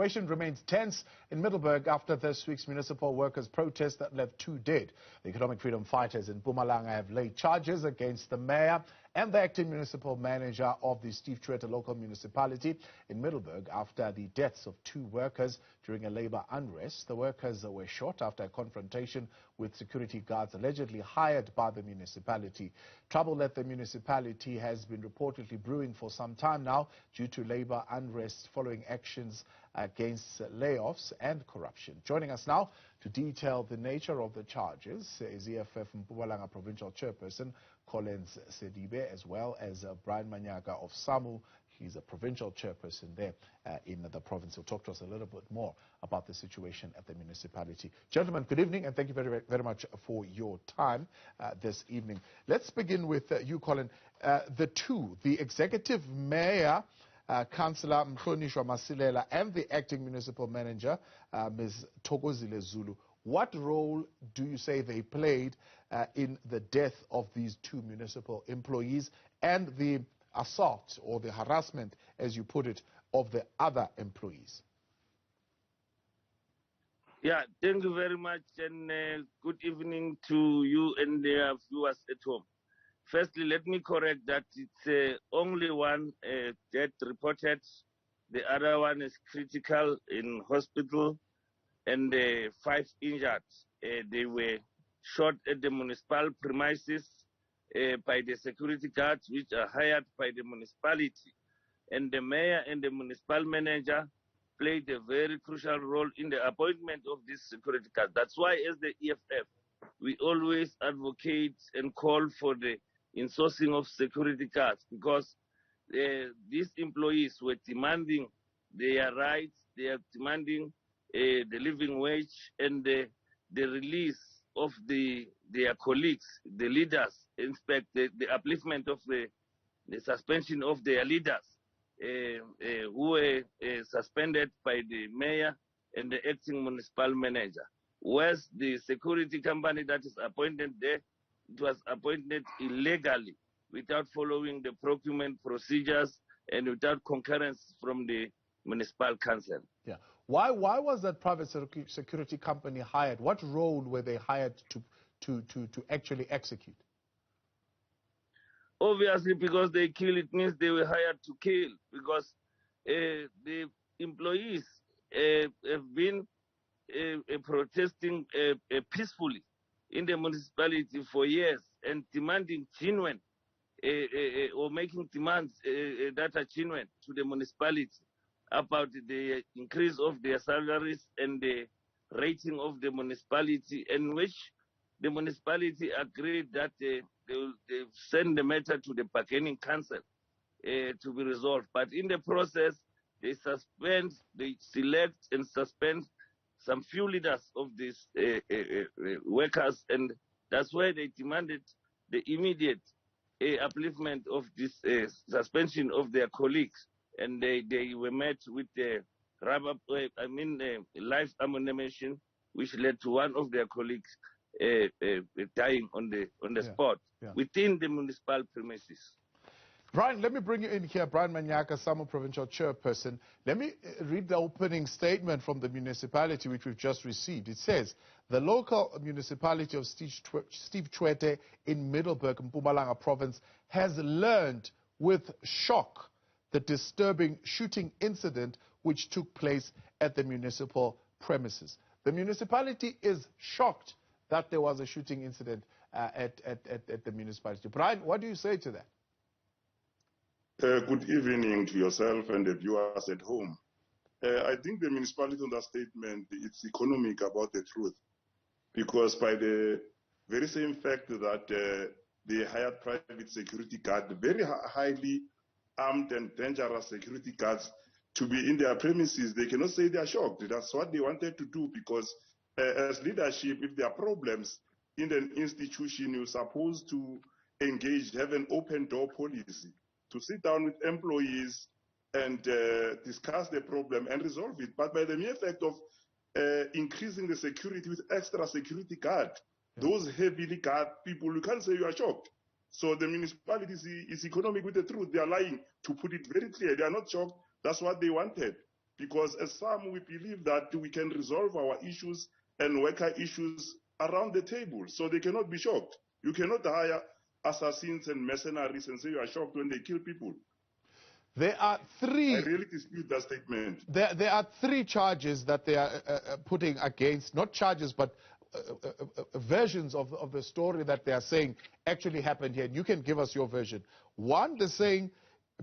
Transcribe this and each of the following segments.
Situation remains tense in Middelburg after this week's municipal workers' protest that left 2 dead. The economic freedom fighters in Mpumalanga have laid charges against the mayor and the acting municipal manager of the Steve Tshwete Local Municipality in Middelburg after the deaths of 2 workers during a labor unrest. The workers were shot after a confrontation with security guards allegedly hired by the municipality. Trouble at the municipality has been reportedly brewing for some time now due to labor unrest following actions against layoffs and corruption. Joining us now to detail the nature of the charges is EFF Mpumalanga Provincial Chairperson Collins Sedibe, as well as Brian Manyaka of SAMU. He's a provincial chairperson there in the province. He'll talk to us a little bit more about the situation at the municipality. Gentlemen, good evening, and thank you very, very much for your time this evening. Let's begin with you, Colin. The executive mayor, Councillor Mhlonishwa Masilela, and the acting municipal manager, Ms. Thokozile Zulu. What role do you say they played in the death of these 2 municipal employees and the assault or the harassment, as you put it, of the other employees? Yeah, thank you very much, and good evening to you and the viewers at home. Firstly, let me correct that it's only 1 death reported. The other one is critical in hospital, and 5 injured. They were shot at the municipal premises by the security guards, which are hired by the municipality. And the mayor and the municipal manager played a very crucial role in the appointment of these security guards. That's why, as the EFF, we always advocate and call for the insourcing of security guards, because these employees were demanding their rights, they are demanding the living wage and the release of their colleagues, the leaders, in fact, the upliftment of the suspension of their leaders who were suspended by the mayor and the acting municipal manager. Whereas the security company that is appointed there, it was appointed illegally, without following the procurement procedures and without concurrence from the municipal council. Yeah. Why was that private security company hired? What role were they hired to actually execute? Obviously, because they kill, it means they were hired to kill, because the employees have been protesting peacefully in the municipality for years and demanding genuine or making demands that are genuine to the municipality about the increase of their salaries and the rating of the municipality, in which the municipality agreed that they send the matter to the bargaining council to be resolved. But in the process, they select and suspend some few leaders of these workers, and that's why they demanded the immediate upliftment of this suspension of their colleagues. And they were met with life ammunition, which led to one of their colleagues dying on the spot within the municipal premises. Brian, let me bring you in here. Brian Manyaka, SAMU Provincial Chairperson. Let me read the opening statement from the municipality, which we've just received. It says, the local municipality of Steve Tshwete in Middelburg, Mpumalanga province, has learned with shock the disturbing shooting incident which took place at the municipal premises. The municipality is shocked that there was a shooting incident at the municipality. Brian, what do you say to that? Good evening to yourself and the viewers at home. I think the municipality understatement, it's economic about the truth, because by the very same fact that they hired private security guard, very highly armed and dangerous security guards, to be in their premises, they cannot say they are shocked. That's what they wanted to do, because as leadership, if there are problems in an institution, you're supposed to engage, have an open door policy, to sit down with employees and discuss the problem and resolve it. But by the mere fact of increasing the security with extra security guard, those heavily guard people, you can't say you are shocked. So the municipality is economic with the truth. They are lying, to put it very clear. They are not shocked. That's what they wanted. because as some, we believe that we can resolve our issues and worker issues around the table, so they cannot be shocked. You cannot hire assassins and mercenaries and say you are shocked when they kill people. There are three. I really dispute that statement. There are three charges that they are putting against, not charges, but versions of the story that they are saying actually happened here. And you can give us your version. One, they're saying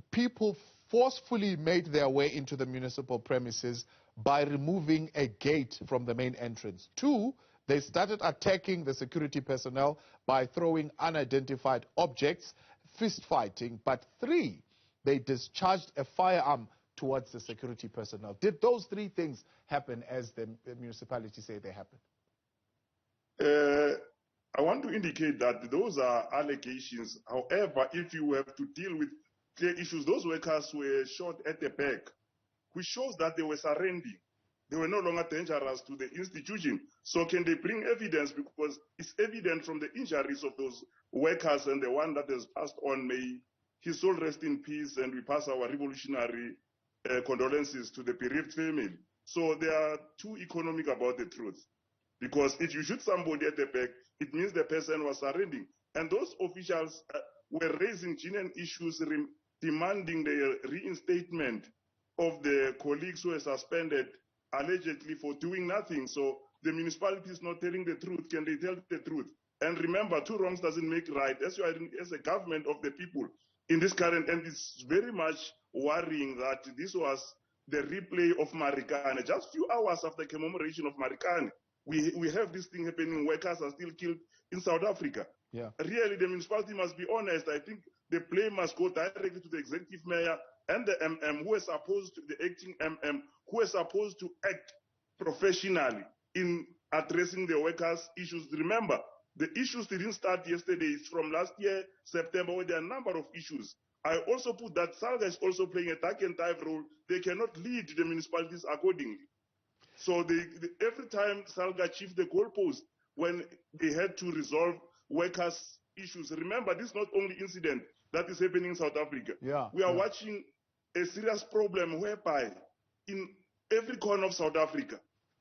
people forcefully made their way into the municipal premises by removing a gate from the main entrance. Two, they started attacking the security personnel by throwing unidentified objects, fist fighting. But three, they discharged a firearm towards the security personnel. Did those three things happen as the municipality say they happened? I want to indicate that those are allegations. However, if you have to deal with clear issues, those workers were shot at the back, which shows that they were surrendering. They were no longer dangerous to the institution. So can they bring evidence? Because it's evident from the injuries of those workers, and the one that has passed on, may his soul rest in peace, and we pass our revolutionary condolences to the bereaved family. So they are too economic about the truth. Because if you shoot somebody at the back, it means the person was surrendering. And those officials were raising genuine issues, demanding the reinstatement of the colleagues who were suspended allegedly for doing nothing. So the municipality is not telling the truth. Can they tell the truth? And remember, two wrongs doesn't make right. As you are as a government of the people in this current, and it's very much worrying that this was the replay of Marikana. Just few hours after the commemoration of Marikana, we have this thing happening. Workers are still killed in South Africa. Yeah. Really, the municipality must be honest. I think the blame must go directly to the executive mayor and the MM, who is supposed to, the acting MM, who is supposed to act professionally in addressing the workers' issues. Remember, the issues didn't start yesterday. It's from last year, September, where there are a number of issues. I also put that SALGA is also playing a dark and dive role. They cannot lead the municipalities accordingly. So every time SALGA chief the goalpost when they had to resolve workers' issues. Remember, this is not only incident that is happening in South Africa. Yeah, we are watching a serious problem whereby in every corner of South Africa,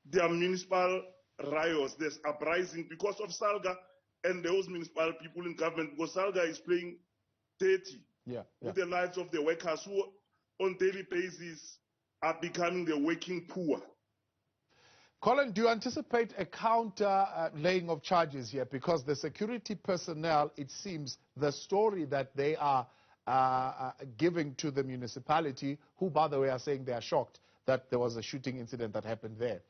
there are municipal riots, there's uprising because of SALGA and those municipal people in government, because SALGA is playing dirty with the lives of the workers who on daily basis are becoming the working poor. Colin, do you anticipate a counter laying of charges here? Because the security personnel, it seems, the story that they are giving to the municipality, who, by the way, are saying they are shocked that there was a shooting incident that happened there,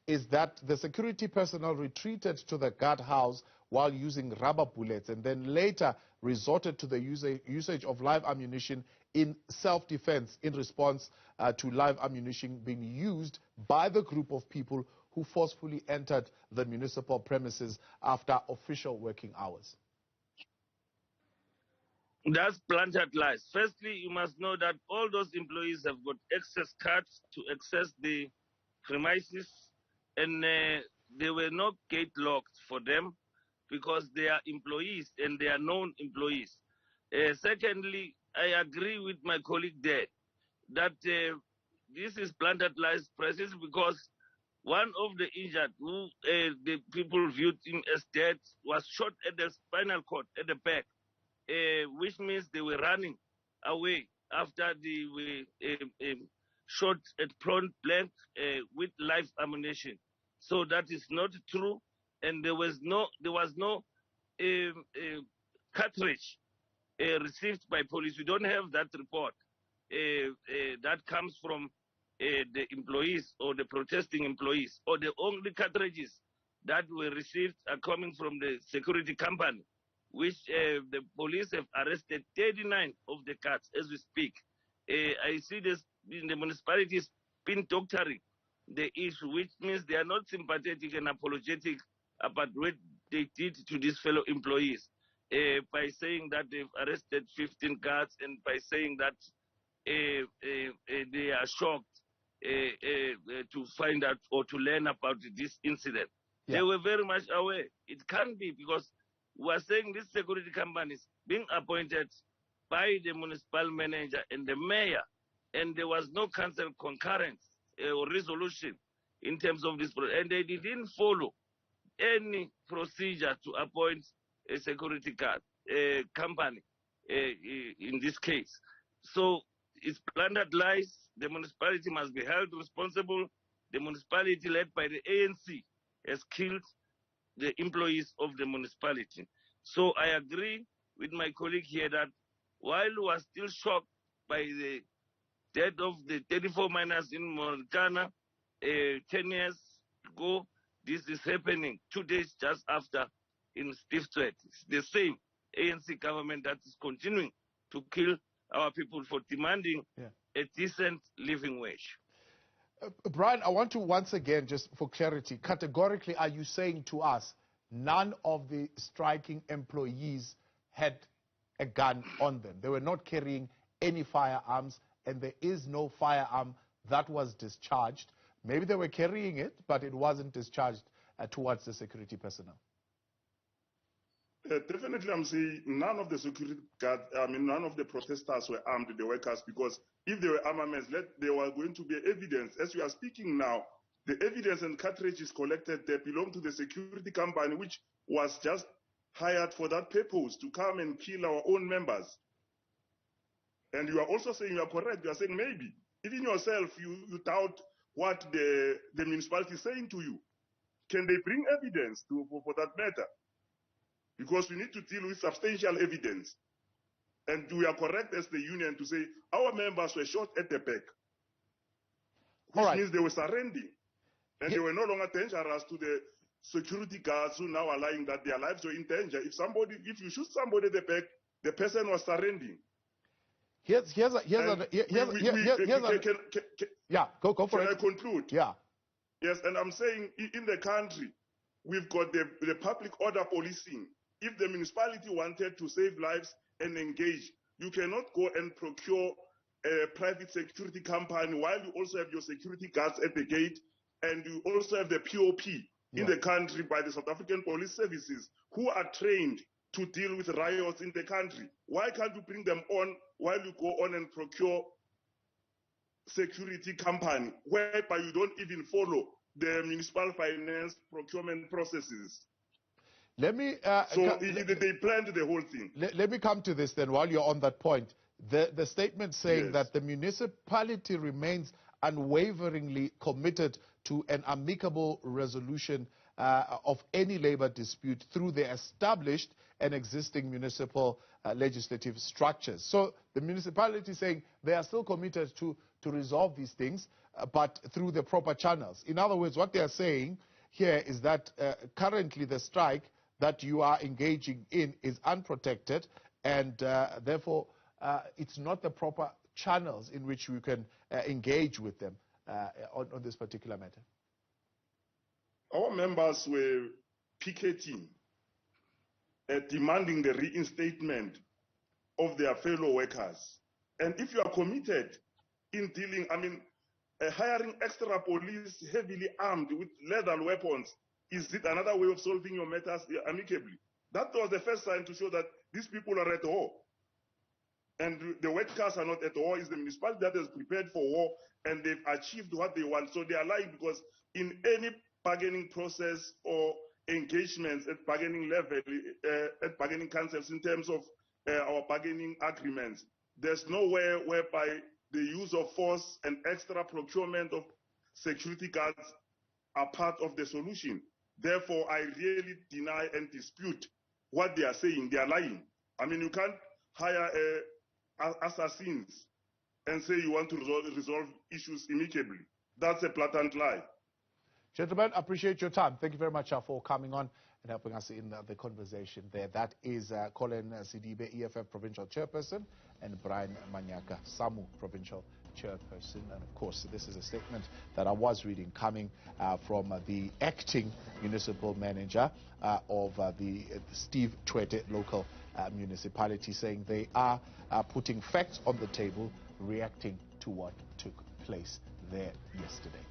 is that the security personnel retreated to the guardhouse while using rubber bullets and then later resorted to the usage of live ammunition in self-defense in response to live ammunition being used by the group of people who forcefully entered the municipal premises after official working hours. That's planted lies. Firstly, you must know that all those employees have got access cards to access the premises, and there were no gate locked for them because they are employees and they are known employees. Secondly, I agree with my colleague there that this is planted lies precisely because one of the injured, who the people viewed him as dead, was shot at the spinal cord at the back, which means they were running away after they were shot at point blank with live ammunition. So that is not true, and there was no cartridge received by police. We don't have that report. That comes from the employees or the protesting employees, or the only cartridges that were received are coming from the security company, which the police have arrested 39 of the cards as we speak. I see this in the municipalities been doctoring the issue, which means they are not sympathetic and apologetic about what they did to these fellow employees by saying that they've arrested 15 guards and by saying that they are shocked to find out or to learn about this incident. Yeah. They were very much aware. It can't be, because we are saying these security companies being appointed by the municipal manager and the mayor, and there was no council concurrence or resolution in terms of this, and they didn't follow any procedure to appoint a security guard company in this case. So it's plundered lies. The municipality must be held responsible. The municipality led by the ANC has killed the employees of the municipality. So I agree with my colleague here that while we are still shocked by the death of the 34 miners in Mpumalanga 10 years ago, this is happening 2 days just after in Steve Tshwete. It's the same ANC government that is continuing to kill our people for demanding a decent living wage. Brian, I want to once again, just for clarity, categorically, are you saying to us none of the striking employees had a gun on them? They were not carrying any firearms, and there is no firearm that was discharged. Maybe they were carrying it, but it wasn't discharged towards the security personnel. Definitely, I'm saying none of the security guards, none of the protesters were armed, the workers, because if they were armaments, there were going to be evidence. As we are speaking now, the evidence and cartridges collected there belong to the security company, which was just hired for that purpose, to come and kill our own members. And you are also saying, you are correct, you are saying maybe, even yourself, you doubt what the municipality is saying to you. Can they bring evidence for that matter? Because we need to deal with substantial evidence. And we are correct as the union to say our members were shot at the back, which means they were surrendering. And they were no longer dangerous to the security guards who now are lying that their lives were in danger. If you shoot somebody at the back, the person was surrendering. Yeah, go for it. Can I conclude? Yeah. Yes, and I'm saying in the country, we've got the public order policing. If the municipality wanted to save lives and engage, you cannot go and procure a private security company while you also have your security guards at the gate, and you also have the POP in the country by the South African Police Services, who are trained to deal with riots in the country. Why can't you bring them on while you go on and procure security company, whereby you don't even follow the municipal finance procurement processes? Let me. They planned the whole thing. Let me come to this then. While you're on that point, the statement saying that the municipality remains unwaveringly committed to an amicable resolution of any labor dispute through the established and existing municipal legislative structures. So the municipality is saying they are still committed to resolve these things, but through the proper channels. In other words, what they are saying here is that currently the strike that you are engaging in is unprotected, and therefore it's not the proper channels in which we can engage with them on this particular matter. Our members were picketing, demanding the reinstatement of their fellow workers. And if you are committed in dealing, hiring extra police heavily armed with lethal weapons, is it another way of solving your matters amicably? That was the first sign to show that these people are at war. And the workers are not at war. It's the municipality that is prepared for war, and they've achieved what they want. So they are lying, because in any bargaining process or engagements at bargaining level, at bargaining councils in terms of our bargaining agreements, there's nowhere whereby the use of force and extra procurement of security guards are part of the solution. Therefore, I really deny and dispute what they are saying. They are lying. You can't hire assassins and say you want to resolve issues amicably. That's a blatant lie. Gentlemen, appreciate your time. Thank you very much for coming on and helping us in the conversation there. That is Colin Sidibe, EFF Provincial Chairperson, and Brian Manyaka, SAMU Provincial Chairperson. And of course, this is a statement that I was reading coming from the acting municipal manager of the Steve Tshwete Local Municipality, saying they are putting facts on the table, reacting to what took place there yesterday.